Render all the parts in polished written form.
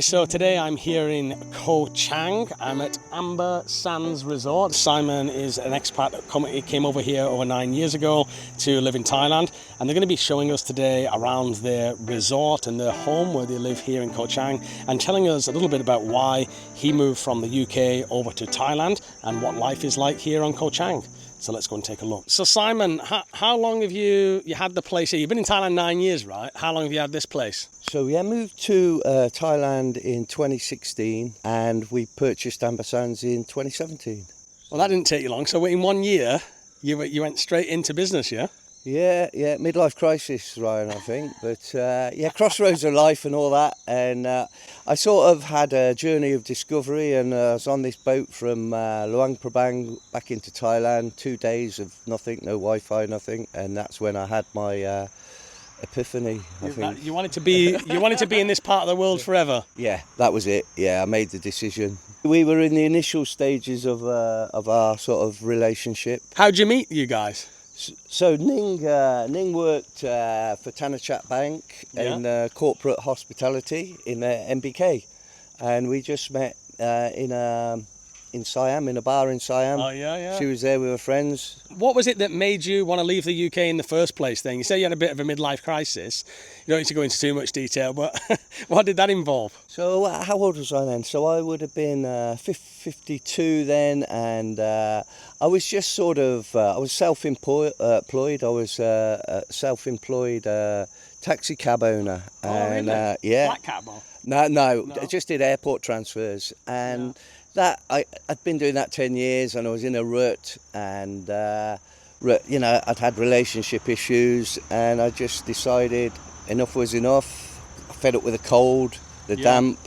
So today I'm here in Chang. I'm at Amber Sands Resort. Simon is an expat that came over here over 9 years ago to live in Thailand, and they're going to be showing us today around their resort and their home where they live here in Chang, and telling us a little bit about why he moved from the UK over to Thailand and what life is like here on Chang. So let's go and take a look. So Simon, how long have you had the place here? You've been in Thailand 9 years, right? How long have you had this place? So I moved to Thailand in 2016 and we purchased Amber Sands in 2017. Well, that didn't take you long. So in 1 year, you went straight into business, yeah? Yeah, midlife crisis, Ryan, I think. But crossroads of life and all that. And I sort of had a journey of discovery, and I was on this boat from Luang Prabang back into Thailand, 2 days of nothing, no Wi-Fi, nothing. And that's when I had my epiphany, I think. You wanted to be in this part of the world forever? Yeah, that was it. Yeah, I made the decision. We were in the initial stages of our sort of relationship. How'd you meet, you guys? So Ning worked for Thanachart Bank in corporate hospitality in MBK, and we just met in Siam, in a bar in Siam. Oh yeah. She was there with her friends. What was it that made you want to leave the UK in the first place then? You say you had a bit of a midlife crisis. You don't need to go into too much detail, but what did that involve? So how old was I then? So I would have been 52 then, and I was just sort of, I was self-employed. I was a self-employed taxi cab owner. And, really? Black cab? Or? No, I just did airport transfers. And that I'd been doing that 10 years, and I was in a rut, and I'd had relationship issues, and I just decided enough was enough. I fed up with the cold, the damp,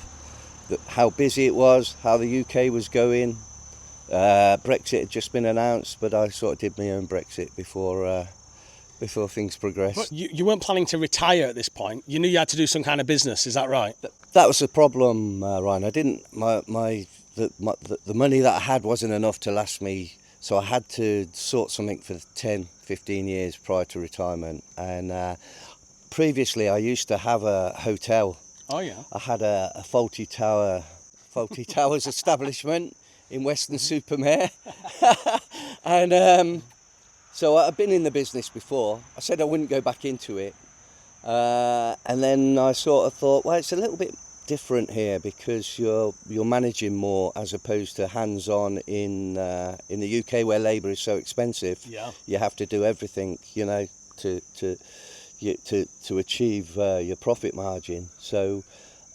how busy it was, how the UK was going. Brexit had just been announced, but I sort of did my own Brexit before things progressed. But you weren't planning to retire at this point. You knew you had to do some kind of business. Is that right? That was the problem, Ryan. I didn't. The money that I had wasn't enough to last me, so I had to sort something for 10, 15 years prior to retirement. And previously, I used to have a hotel. Oh yeah. I had a Faulty Towers establishment in Western-super-Mare, and so I've been in the business before. I said I wouldn't go back into it, and then I sort of thought, well, it's a little bit different here because you're managing more as opposed to hands-on in the UK where labour is so expensive. Yeah. You have to do everything, to achieve your profit margin. So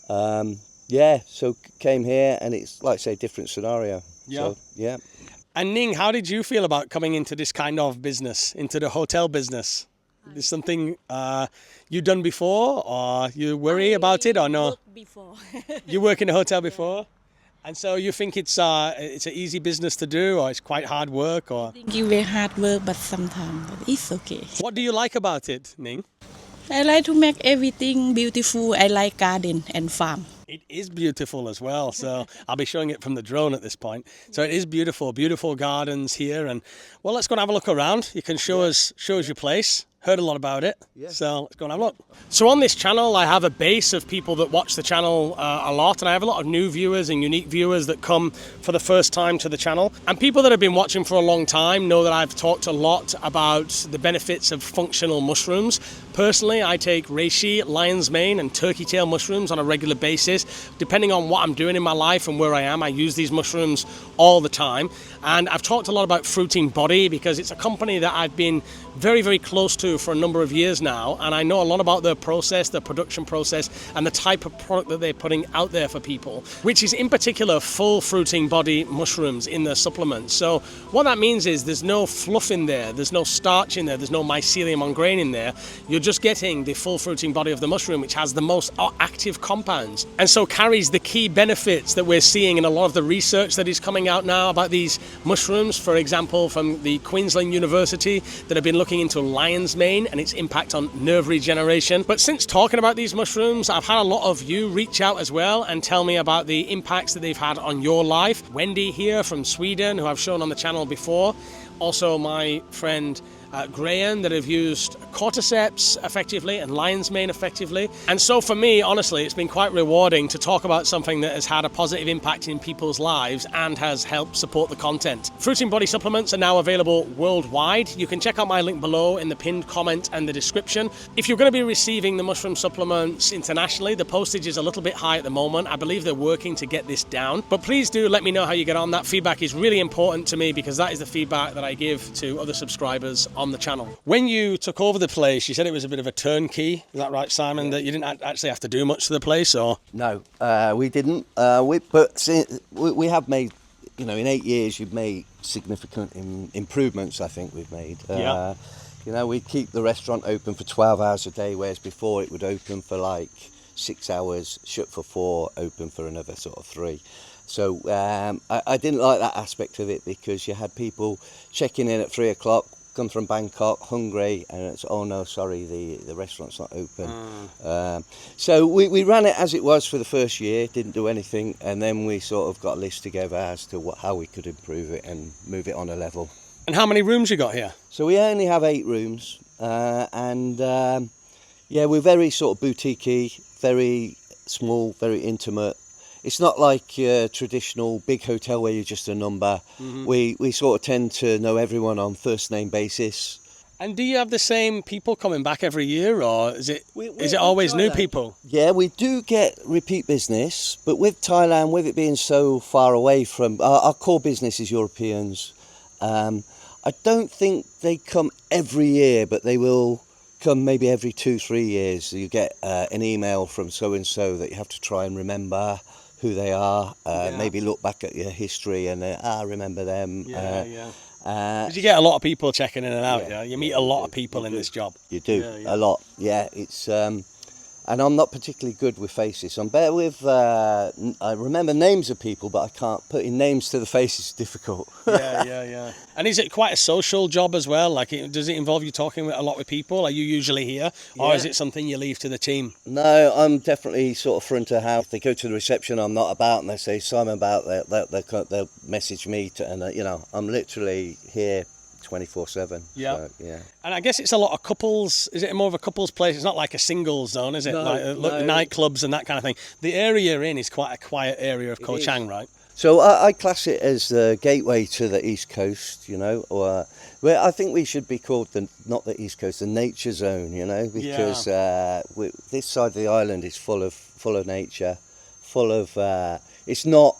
so came here, and it's like I say, different scenario. Yeah. So, yeah. And Ning, how did you feel about coming into this kind of business, into the hotel business? Is this something you done before, or you worry about it, or no? Before. You work in a hotel before, and so you think it's an easy business to do, or it's quite hard work, or? I think it's very hard work, but sometimes it's okay. What do you like about it, Ning? I like to make everything beautiful. I like garden and farm. It is beautiful as well, so I'll be showing it from the drone at this point. So it is beautiful gardens here, and well, let's go and have a look around. You can show us your place. Heard a lot about it, so let's go and have a look. So on this channel, I have a base of people that watch the channel a lot, and I have a lot of new viewers and unique viewers that come for the first time to the channel. And people that have been watching for a long time know that I've talked a lot about the benefits of functional mushrooms. Personally, I take reishi, lion's mane and turkey tail mushrooms on a regular basis. Depending on what I'm doing in my life and where I am, I use these mushrooms all the time. And I've talked a lot about Fruiting Body because it's a company that I've been very, very close to for a number of years now, and I know a lot about their process, their production process, and the type of product that they're putting out there for people, which is in particular full fruiting body mushrooms in their supplements. So what that means is there's no fluff in there, there's no starch in there, there's no mycelium on grain in there. You're just getting the full fruiting body of the mushroom, which has the most active compounds, and so carries the key benefits that we're seeing in a lot of the research that is coming out now about these mushrooms. For example, from the Queensland University that have been looking into lion's mane and its impact on nerve regeneration. But since talking about these mushrooms, I've had a lot of you reach out as well and tell me about the impacts that they've had on your life. Wendy here from Sweden, who I've shown on the channel before. Also my friend Graham that have used cordyceps effectively and lion's mane effectively. And so for me, honestly, it's been quite rewarding to talk about something that has had a positive impact in people's lives and has helped support the content. Fruit and Body supplements are now available worldwide. You can check out my link below in the pinned comment and the description. If you're going to be receiving the mushroom supplements internationally, the postage is a little bit high at the moment. I believe they're working to get this down, but please do let me know how you get on. That feedback is really important to me because that is the feedback that I give to other subscribers on the channel. When you took over the place, you said it was a bit of a turnkey. Is that right, Simon? That you didn't actually have to do much to the place, or? No, we didn't. We have made, you know, in 8 years, you've made significant improvements. I think we've made. Yeah. You know, we keep the restaurant open for 12 hours a day, whereas before it would open for like 6 hours, shut for 4, open for another sort of 3. So I didn't like that aspect of it because you had people checking in at 3 o'clock, come from Bangkok, hungry, and it's, oh no, sorry, the restaurant's not open. So we ran it as it was for the first year, didn't do anything, and then we sort of got a list together as to how we could improve it and move it on a level. And how many rooms you got here? So we only have 8 rooms, yeah, we're very sort of boutique-y, very small, very intimate. It's not like your traditional big hotel where you're just a number. Mm-hmm. We sort of tend to know everyone on first name basis. And do you have the same people coming back every year, or is it always new people? Yeah, we do get repeat business, but with Thailand, with it being so far away from our core business is Europeans. I don't think they come every year, but they will come maybe every 2-3 years. So you get an email from so and so that you have to try and remember who they are, maybe look back at your history and remember them. Because you get a lot of people checking in and out. Yeah, you meet a lot of people in this job. You do a lot. Yeah, it's and I'm not particularly good with faces. I'm better with I remember names of people, but I can't put in names to the faces. Is difficult. Yeah. And is it quite a social job as well? Like, does it involve you talking a lot with people? Are you usually here, or is it something you leave to the team? No, I'm definitely sort of front of house. They go to the reception, I'm not about, and they say Simon about. They'll message me, and you know, I'm literally here 24/7. Yeah. So, yeah. And I guess it's a lot of couples. Is it more of a couples place? It's not like a singles zone, is it? No, Nightclubs and that kind of thing. The area you're in is quite a quiet area of Koh Chang, right? So I class it as the gateway to the East Coast, you know, or well, I think we should be called not the East Coast, the nature zone, you know, because this side of the island is full of nature, full of. It's not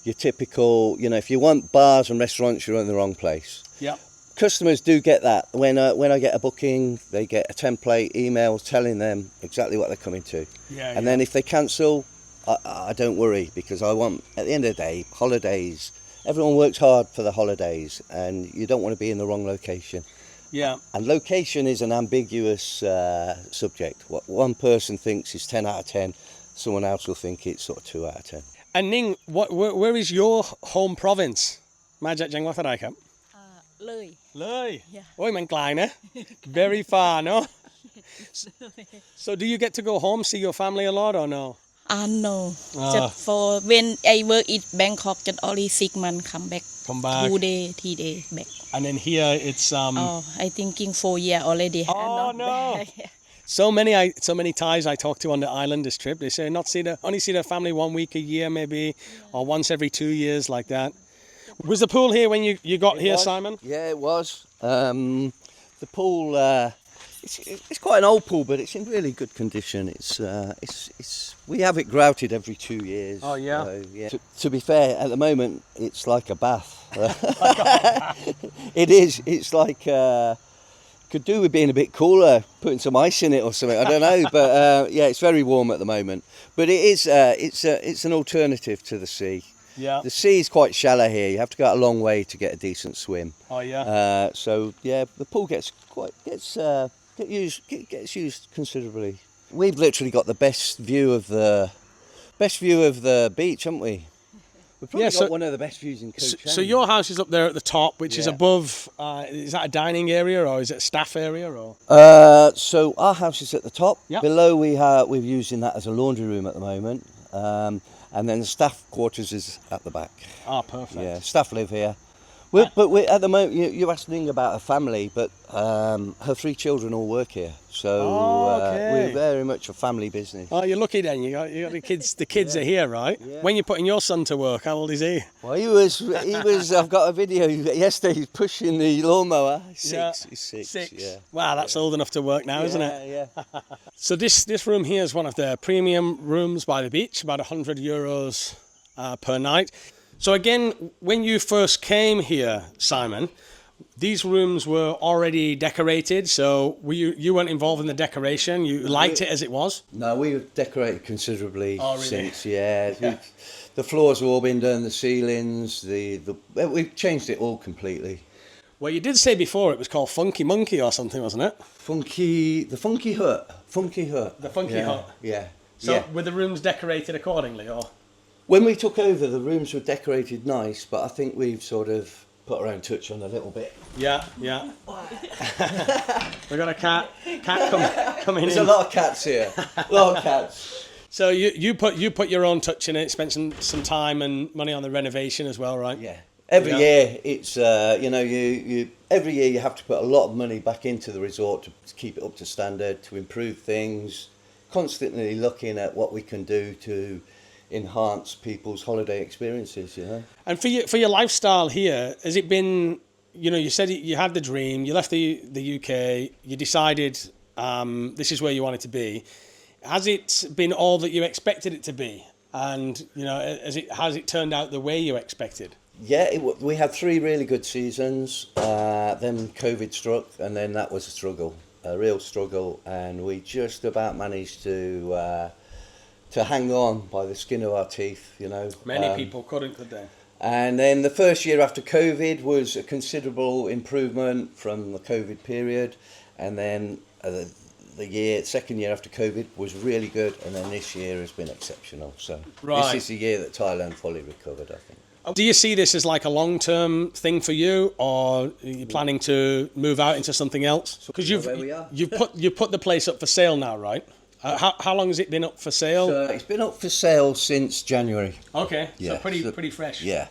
your typical, you know, if you want bars and restaurants, you're in the wrong place. Yeah. Customers do get that. When I get a booking, they get a template email telling them exactly what they're coming to. And then if they cancel, I don't worry, because I want, at the end of the day, holidays. Everyone works hard for the holidays, and you don't want to be in the wrong location. Yeah. And location is an ambiguous subject. What one person thinks is 10 out of 10, someone else will think it's sort of 2 out of 10. And Ning, where is your home province? Majak Jang Watharaika? Lơi. Lơi. Yeah. Oi, man klein, eh? Very far, no? So do you get to go home, see your family a lot, or no? No. Just for when I work in Bangkok, just only 6 months come back. 2 days, 3 days back. And then here it's I thinking 4 years already. Oh no. So many Thais I talk to on the island this trip, they say only see their family 1 week a year maybe, or once every 2 years, like that. Was the pool here when you got here, Simon? Yeah, it was. The pool, it's quite an old pool, but it's in really good condition. It's we have it grouted every 2 years. Oh yeah. So, yeah. To be fair, at the moment it's like a bath. It is. It's like could do with being a bit cooler, putting some ice in it or something. I don't know, but yeah, it's very warm at the moment. But it is. It's an alternative to the sea. Yeah. The sea is quite shallow here. You have to go out a long way to get a decent swim. Oh yeah. So yeah, the pool gets used considerably. We've literally got the best view of the beach, haven't we? We've probably got one of the best views in Koh Chang. So your house is up there at the top, which is above. Is that a dining area or is it a staff area or? So our house is at the top. Yep. Below we're using that as a laundry room at the moment. And then the staff quarters is at the back. Ah, perfect. Yeah, staff live here. But at the moment, you asked Ning about her family, but her 3 children all work here, so okay. we're very much a family business. Oh, you're lucky then. You got the kids. The kids are here, right? Yeah. When you're putting your son to work, how old is he? Well, he was. I've got a video yesterday. He's pushing the lawnmower. 6. Yeah. He's 6. 6. Yeah. Wow, that's old enough to work now, isn't it? Yeah. So this room here is one of the premium rooms by the beach, about €100 per night. So again, when you first came here, Simon, these rooms were already decorated. So you weren't involved in the decoration. You liked it as it was. No, we've decorated considerably Really? since. Yeah. The floors have all been done. The ceilings. We've changed it all completely. Well, you did say before it was called Funky Monkey or something, wasn't it? The Funky Hut. The Funky Hut. Yeah. So were the rooms decorated accordingly, or? When we took over, the rooms were decorated nice, but I think we've sort of put our own touch on a little bit. Yeah. We got a cat coming in. There's a lot of cats here. A lot of cats. So you put your own touch in it, spent some time and money on the renovation as well, right? Yeah. Every year it's you every year you have to put a lot of money back into the resort to keep it up to standard, to improve things, constantly looking at what we can do to enhance people's holiday experiences, you know. And for your lifestyle here, has it been, you said you had the dream, you left the UK, you decided this is where you wanted to be. Has it been all that you expected it to be? And has it turned out the way you expected? Yeah, we had 3 really good seasons. Then COVID struck, and then that was a real struggle, and we just about managed to hang on by the skin of our teeth, Many people couldn't, could they? And then the first year after COVID was a considerable improvement from the COVID period, and then the second year after COVID was really good, and then this year has been exceptional. So This is the year that Thailand fully recovered, I think. Do you see this as like a long-term thing for you, or are you planning to move out into something else? Because you've put the place up for sale now, right? How long has it been up for sale? So it's been up for sale since January. Okay, yeah, so pretty fresh. Yeah.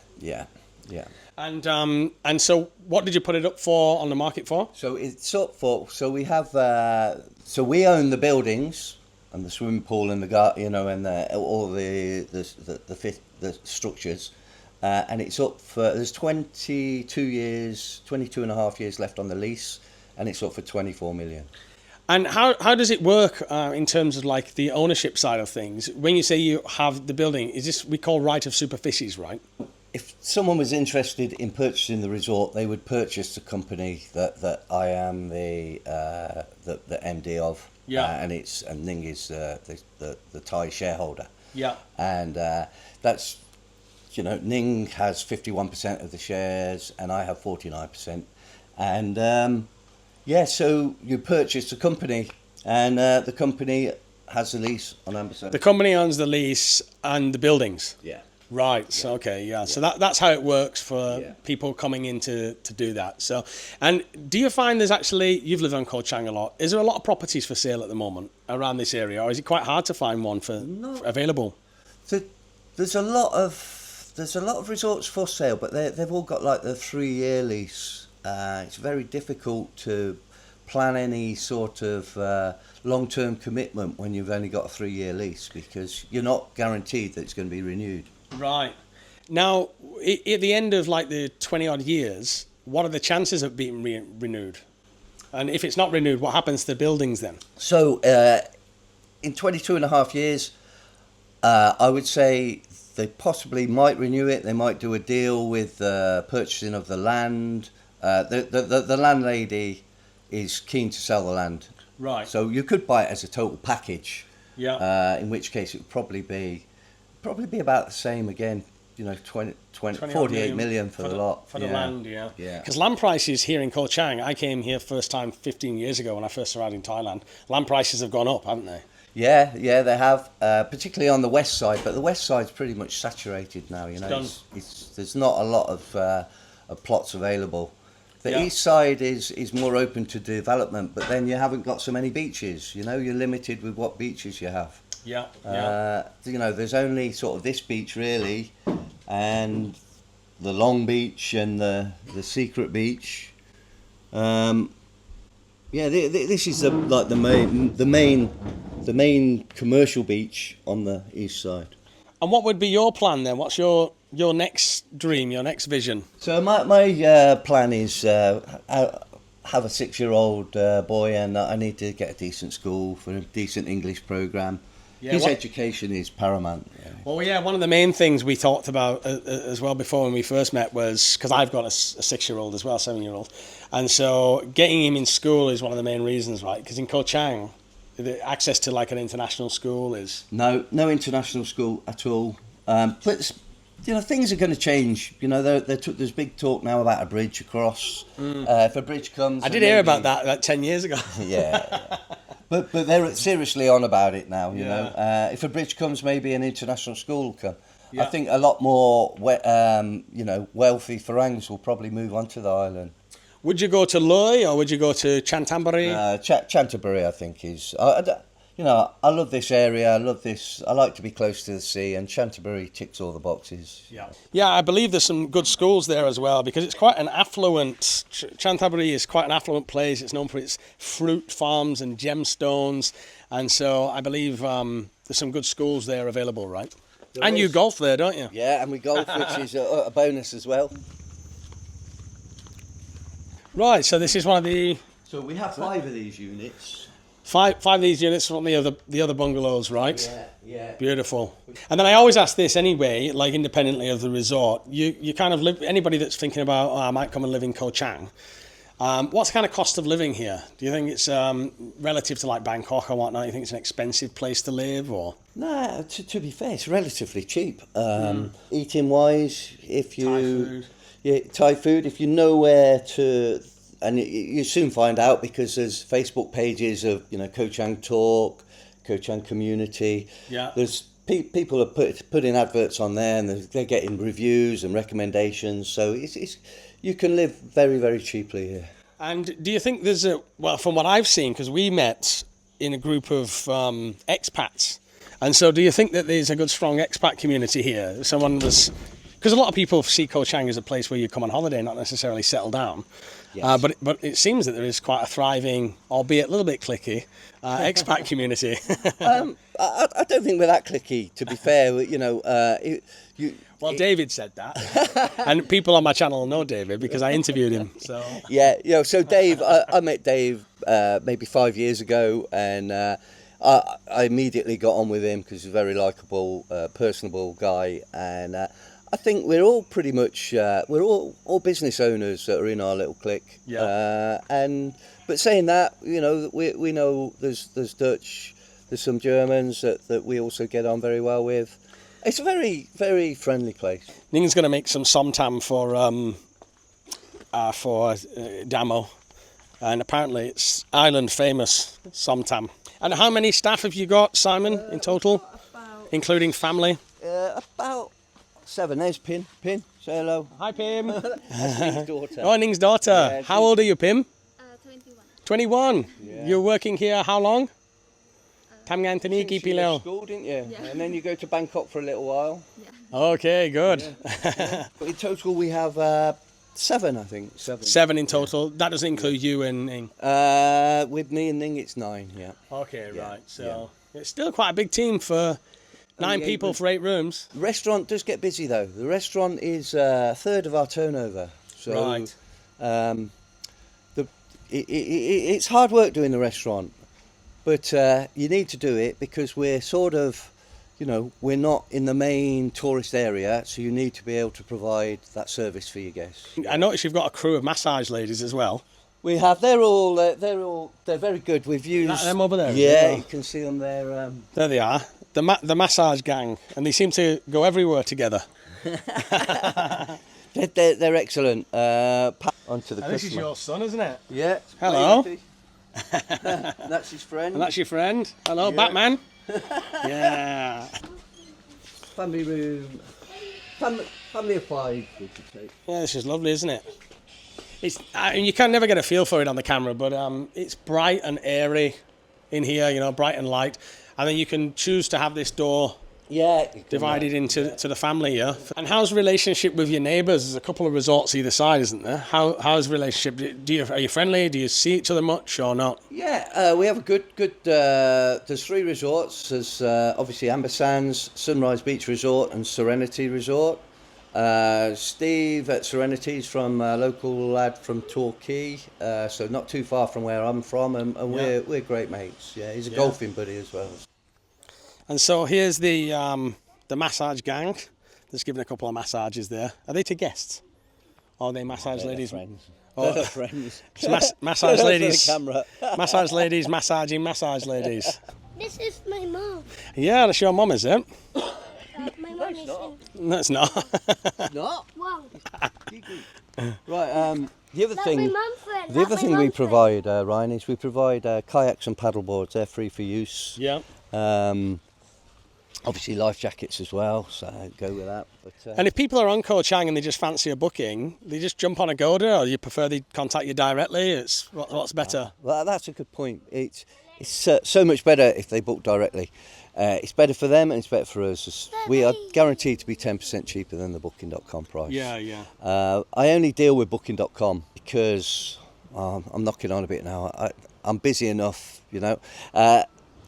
And so what did you put it up for on the market for? So it's up for. So we have. So we own the buildings and the swimming pool and the garden, and all the structures. And it's up for, there's 22 and a half years left on the lease, and it's up for 24 million. And how does it work in terms of like the ownership side of things? When you say you have the building, is this we call right of superficies, right? If someone was interested in purchasing the resort, they would purchase the company that I am the MD of. Yeah. And Ning is the Thai shareholder. Yeah. And that's. Ning has 51% of the shares and I have 49%. And so you purchase the company, and the company has the lease on Amberside. The company owns the lease and the buildings? Yeah. Right, yeah. So okay, yeah. So that's how it works for people coming in to do that. So, and do you find you've lived on Koh Chang a lot, is there a lot of properties for sale at the moment around this area, or is it quite hard to find one for available? There's a lot of resorts for sale, but they've all got like the 3-year lease. It's very difficult to plan any sort of long-term commitment when you've only got a 3-year lease, because you're not guaranteed that it's going to be renewed. Right. Now, at the end of like the 20-odd years, what are the chances of being renewed? And if it's not renewed, what happens to the buildings then? So, in 22 and a half years, I would say they possibly might renew it. They might do a deal with purchasing of the land. The landlady is keen to sell the land. Right. So you could buy it as a total package. Yeah. In which case it would probably be about the same again. 48 million for the lot. For the land, yeah. Yeah. Because land prices here in Koh Chang, I came here first time 15 years ago when I first arrived in Thailand. Land prices have gone up, haven't they? Yeah, they have, particularly on the west side. But the west side's pretty much saturated now. There's not a lot of plots available. The east side is more open to development, but then you haven't got so many beaches. You're limited with what beaches you have. Yeah. There's only sort of this beach really, and the Long Beach and the Secret Beach. This is the main commercial beach on the east side. And what would be your plan then? What's your next dream, your next vision? So my plan is have a 6-year-old boy, and I need to get a decent school for a decent English program. Yeah, his education is paramount. Yeah. Well, yeah, one of the main things we talked about as well before when we first met was, because I've got a 6-year-old as well, 7-year-old, and so getting him in school is one of the main reasons, right? Because in Koh Chang, the access to like an international school is... No international school at all. But things are going to change. There's big talk now about a bridge across. If a bridge comes... I did hear about that like 10 years ago. Yeah. But they're seriously on about it now, you know. If a bridge comes, maybe an international school will come. Yeah. I think a lot more, wealthy Farangs will probably move onto the island. Would you go to Loy or would you go to Chantaburi? Chantaburi, I think, is... I love this area. I love this. I like to be close to the sea, and Chantaburi ticks all the boxes. Yeah, I believe there's some good schools there as well, because it's quite an affluent... Chantaburi is quite an affluent place. It's known for its fruit farms and gemstones, and so I believe there's some good schools there available, right? And you golf there, don't you? Yeah, and we golf, which is a bonus as well. Right, so this is one of the... So we have 5 of these units. Five of these units from the other bungalows, right? Yeah. Beautiful. And then I always ask this anyway, like independently of the resort, you kind of live, anybody that's thinking about, I might come and live in Koh Chang, what's the kind of cost of living here? Do you think it's relative to like Bangkok or whatnot? Do you think it's an expensive place to live, or? No, to be fair, it's relatively cheap. Eating wise, if you... Thai food. Yeah, Thai food, if you know where to... And you soon find out, because there's Facebook pages of, Koh Chang Talk, Koh Chang Community. Yeah. There's people are putting adverts on there, and they're getting reviews and recommendations. So it's you can live very, very cheaply here. And do you think there's from what I've seen, because we met in a group of expats, and so do you think that there's a good, strong expat community here? Because a lot of people see Koh Chang as a place where you come on holiday, not necessarily settle down. Yes. But it seems that there is quite a thriving, albeit a little bit cliquey, expat community. I don't think we're that cliquey, to be fair. David said that, and people on my channel know David because I interviewed him. So So Dave, I met Dave maybe 5 years ago, and I immediately got on with him because he's a very likeable, personable guy, and. I think we're all pretty much we're all business owners that are in our little clique. Yeah. But saying that, we know there's Dutch, there's some Germans that we also get on very well with. It's a very, very friendly place. Ning's going to make some somtam for Damo, and apparently it's island famous somtam. And how many staff have you got, Simon, in total, including family? About 7. There's Pin. Say hello. Hi, Pim. That's Ning's daughter. Oh, Ning's daughter. Yeah, how old are you, Pim? 21. 21? Yeah. You're working here how long? Since you left school, didn't you? Yeah. And then you go to Bangkok for a little while. Yeah. Okay, good. Yeah. In total, we have 7, I think. 7 in total. That doesn't include you and Ning? With me and Ning, it's 9, yeah. Okay, right. So it's still quite a big team for... 9 people for 8 rooms. The restaurant does get busy though. The restaurant is a third of our turnover. So, right. It's hard work doing the restaurant, but you need to do it because we're sort of, we're not in the main tourist area, so you need to be able to provide that service for your guests. I noticed you've got a crew of massage ladies as well. We have. They're very good. We've used them over there. Yeah, you can see them there. There they are. The massage gang, and they seem to go everywhere together. they're excellent. Onto the This is your son, isn't it? Yeah. Hello. That's his friend. And that's your friend. Hello, yeah. Batman. Yeah. Family room. Family of 5, we could say. Yeah, this is lovely, isn't it? You can never get a feel for it on the camera, but it's bright and airy in here, bright and light. And then you can choose to have this door Yeah. Divided into to the family, yeah. And how's the relationship with your neighbours? There's a couple of resorts either side, isn't there? How's the relationship? Are you friendly? Do you see each other much or not? Yeah, we have a good. There's 3 resorts. There's obviously Amber Sands, Sunrise Beach Resort, and Serenity Resort. Steve at Serenity's from a local lad from Torquay, so not too far from where I'm from, and we're great mates. Yeah, he's a golfing buddy as well. And so here's the massage gang. There's giving a couple of massages there. Are they to guests? Or are they massage ladies? Friends. Oh, They're friends. Massage ladies. Camera. Massage ladies massaging massage ladies. This is my mom. Yeah, that's your mum, is it? My mom is No, it's not. Not? wow. Right, the other That's thing... my mum friend. The other thing we provide, Ryan, is we provide kayaks and paddleboards. They're free for use. Yeah. Obviously life jackets as well, so go with that. But, And if people are on Koh Chang and they just fancy a booking, they just jump on Agoda, or you prefer they contact you directly? It's what's better? well, that's a good point. It's so much better if they book directly. It's better for them and it's better for us. We are guaranteed to be 10% cheaper than the Booking.com price. Yeah. I only deal with Booking.com because I'm knocking on a bit now. I'm busy enough, you know.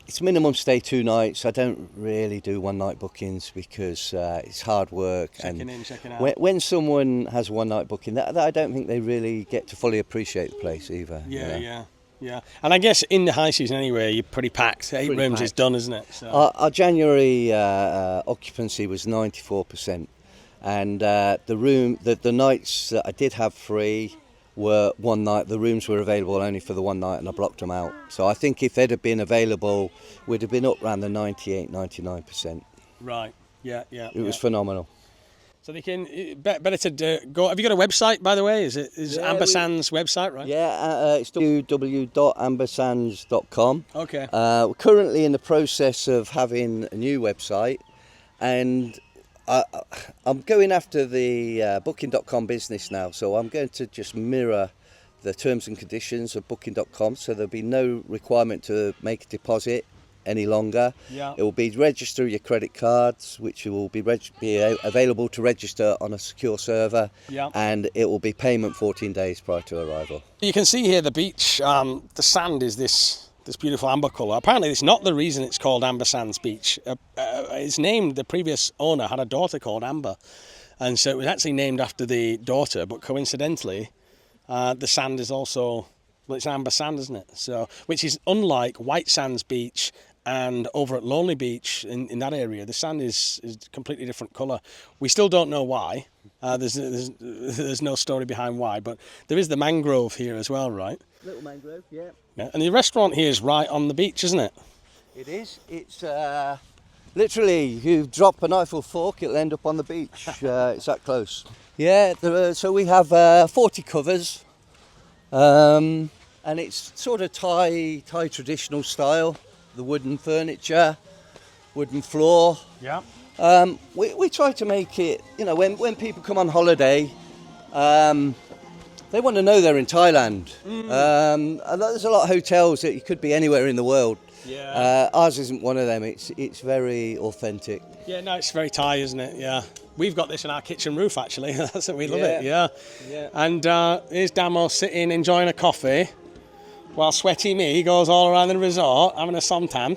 It's minimum stay 2 nights. I don't really do 1 night bookings because it's hard work. Checking in, checking out. When someone has a 1 night booking, that I don't think they really get to fully appreciate the place either. Yeah, you know? yeah. And I guess in the high season anyway, you're pretty packed. 8 rooms is done, isn't it? So. Our January occupancy was 94%, and the nights that I did have free were 1 night. The rooms were available only for the 1 night, and I blocked them out. So I think if they'd have been available, we'd have been up around the 98-99%. Right. Yeah. It was phenomenal. So they can better to go. Have you got a website, by the way? Is Amber Sands website, right? Yeah, it's www.ambersands.com. Okay. We're currently in the process of having a new website, and I'm going after the Booking.com business now. So I'm going to just mirror the terms and conditions of Booking.com. So there'll be no requirement to make a deposit any longer. Yeah. It will be register your credit cards, which will be available to register on a secure server. Yeah. And it will be payment 14 days prior to arrival. You can see here the beach. The sand is this beautiful amber colour. Apparently, it's not the reason it's called Amber Sands Beach. It's named. The previous owner had a daughter called Amber, and so it was actually named after the daughter. But coincidentally, the sand is also it's amber sand, isn't it? So, which is unlike White Sands Beach. And over at Lonely Beach in that area, the sand is completely different colour. We still don't know why. There's no story behind why, but there is the mangrove here as well, right? Little mangrove, yeah. And the restaurant here is right on the beach, isn't it? It is. It's literally, you drop a knife or fork, it'll end up on the beach. It's that close. Yeah, so we have 40 covers, and it's sort of Thai traditional style. The wooden furniture, wooden floor. Yeah. We try to make it, you know, when people come on holiday, they want to know they're in Thailand. And there's a lot of hotels that you could be anywhere in the world. Yeah. Ours isn't one of them. It's very authentic. Yeah, no, it's very Thai, isn't it? Yeah. We've got this in our kitchen roof, actually. That's what we love it, yeah. And here's Damo sitting, enjoying a coffee. While Sweaty Me goes all around the resort having a suntan.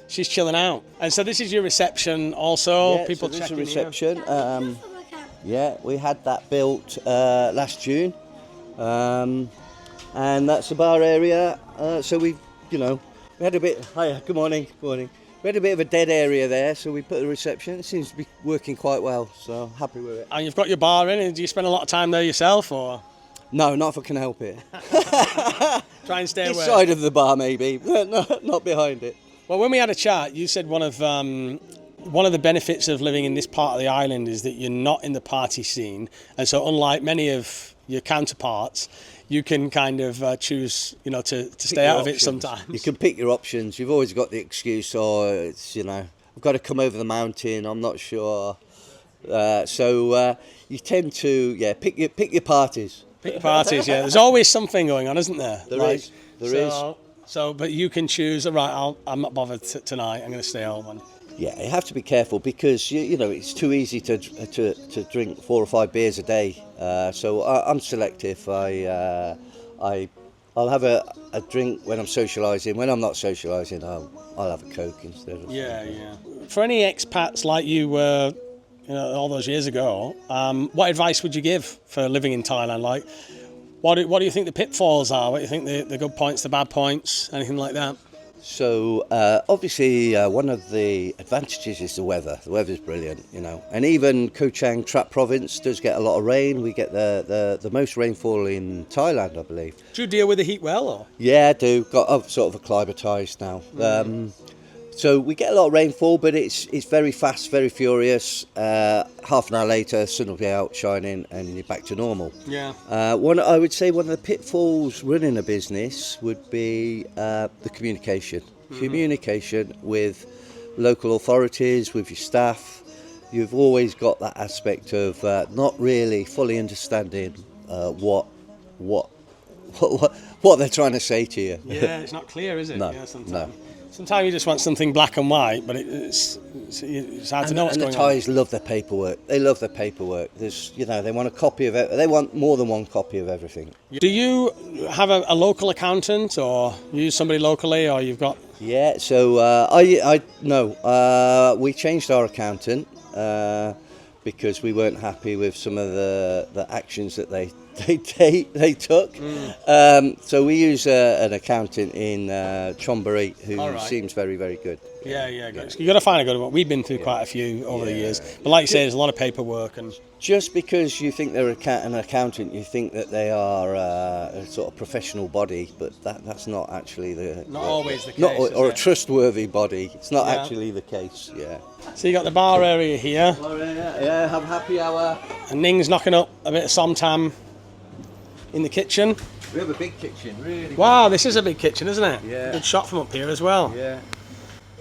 She's chilling out. And so this is your reception also. Yeah, people so this is checking a reception. Yeah, we had that built last June. And that's the bar area. So we had a bit... Hiya, good morning. We had a bit of a dead area there, so we put the reception. It seems to be working quite well, so happy with it. And you've got your bar in. Do you spend a lot of time there yourself, or...? No, not if I can help it. Try and stay away. This side of the bar, maybe, but not behind it. Well, when we had a chat, you said one of the benefits of living in this part of the island is that you're not in the party scene, and so unlike many of your counterparts, you can kind of choose, to stay out of it sometimes. You can pick your options. You've always got the excuse, it's I've got to come over the mountain. I'm not sure. So you tend to pick your parties. Pick parties, yeah. There's always something going on, isn't there? There is. So, but you can choose. Right, I'm not bothered tonight. I'm going to stay home. Yeah, you have to be careful because you know it's too easy to drink 4 or 5 beers a day. So I'm selective. I'll have a drink when I'm socialising. When I'm not socialising, I'll have a Coke instead of. Yeah, yeah. For any expats like you were, all those years ago, what advice would you give for living in Thailand? Like, what do you think the pitfalls are? What do you think the good points, the bad points, anything like that? So obviously one of the advantages is the weather. The weather's brilliant, and even Chang Trap Province does get a lot of rain. We get the most rainfall in Thailand, I believe. Do you deal with the heat well? Or? Yeah, I do. I've sort of acclimatised now. So we get a lot of rainfall, but it's very fast, very furious. Half an hour later, sun will be out shining, and you're back to normal. Yeah. I would say one of the pitfalls running a business would be the communication. Communication with local authorities, with your staff. You've always got that aspect of not really fully understanding what they're trying to say to you. Yeah, it's not clear, is it? No, yeah, sometimes. no. Sometimes you just want something black and white, but it's hard to know what's going on. And the Thais love their paperwork. They love their paperwork. They want a copy of it. They want more than one copy of everything. Do you have a local accountant, or use somebody locally, or you've got? Yeah. So we changed our accountant because we weren't happy with some of the actions that they took. So we use an accountant in Chonburi who seems very, very good. Yeah. You've got to find a good one. We've been through quite a few over the years. But like you say, there's a lot of paperwork. And just because you think they're an accountant, you think that they are a sort of professional body, but that's not actually not always the case. Or a trustworthy body. It's not actually the case, yeah. So you got the bar area here. Yeah, have happy hour. And Ning's knocking up a bit of somtam in the kitchen. We have a big kitchen, really. Wow, this is a big kitchen, isn't it? Yeah. Good shot from up here as well. Yeah.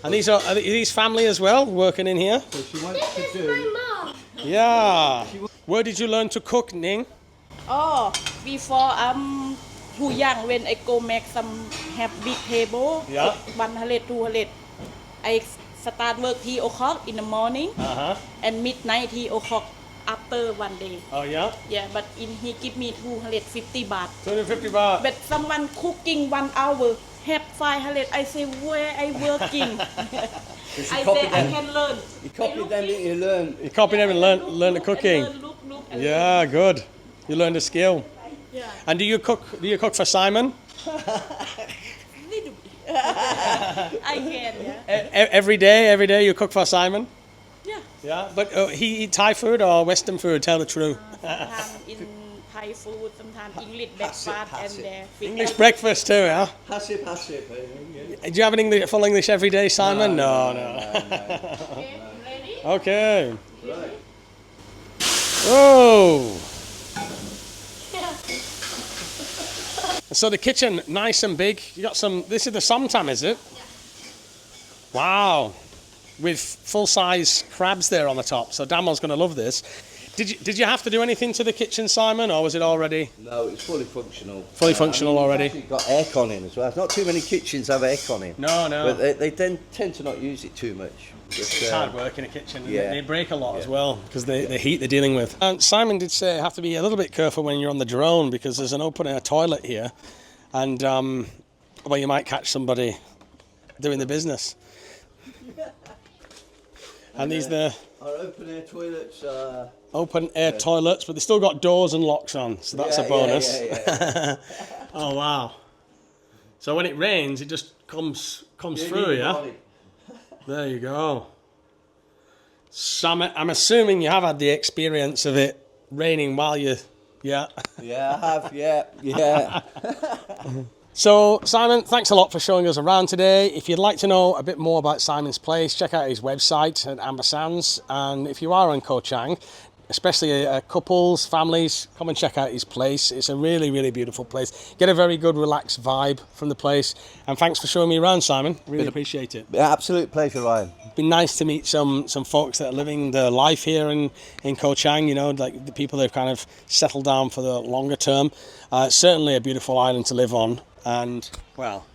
And are these family as well, working in here? So she wants This to is do. my mom. Yeah. Where did you learn to cook, Ning? Oh, before I'm too young, when I go make some have big table, Yeah. 100, 200, I start work 3 o'clock in the morning and midnight 3 o'clock after one day. Oh yeah? Yeah, but he give me 250 baht. 250 baht. But someone cooking 1 hour, have 500. I say, where I working? I say, I can learn. You copied them, didn't you? Learn. You copied them and learn the cooking. Look. Yeah, good. You learned a skill. Yeah. And do you cook for Simon? Little bit. I can, yeah. Every day you cook for Simon? Yeah. Yeah, but he eat Thai food or Western food? Tell the truth. Sometimes in Thai food, sometimes English breakfast and English breakfast too, yeah? Hasib. Do you have an full English every day, Simon? No. Okay, ready? Okay. Right. Oh. So the kitchen, nice and big. You got some. This is the somtam, is it? Yeah. Wow. With full-size crabs there on the top. So Damo's going to love this. Did you have to do anything to the kitchen, Simon, or was it already? No, it's fully functional. Fully functional already. It's got aircon in as well. Not too many kitchens have aircon in. No. But they tend to not use it too much. It's hard work in a kitchen. Yeah. They break a lot as well because the heat they're dealing with. Simon did say you have to be a little bit careful when you're on the drone because there's an open air toilet here, and you might catch somebody doing the business. And these are our open air toilets. Open air toilets, but they still got doors and locks on, so that's a bonus. Yeah. Oh wow! So when it rains, it just comes through, yeah. Body. There you go. So I'm assuming you have had the experience of it raining while you, yeah. Yeah, I have. Yeah. So, Simon, thanks a lot for showing us around today. If you'd like to know a bit more about Simon's place, check out his website at Amber Sands. And if you are on Koh Chang, especially couples, families, come and check out his place. It's a really, really beautiful place. Get a very good, relaxed vibe from the place. And thanks for showing me around, Simon. Really appreciate it. Absolute pleasure, Ryan. It's been nice to meet some folks that are living their life here in Koh Chang, like the people that have kind of settled down for the longer term. Certainly a beautiful island to live on. And, well,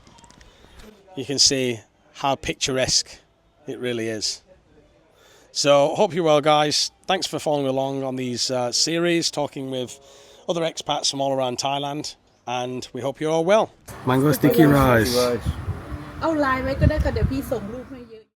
you can see how picturesque it really is. So hope you're well, guys. Thanks for following along on these series, talking with other expats from all around Thailand, and we hope you're all well. Mango sticky rice. เอาไลน์ไว้ก็ได้ค่ะเดี๋ยวพี่ส่งรูป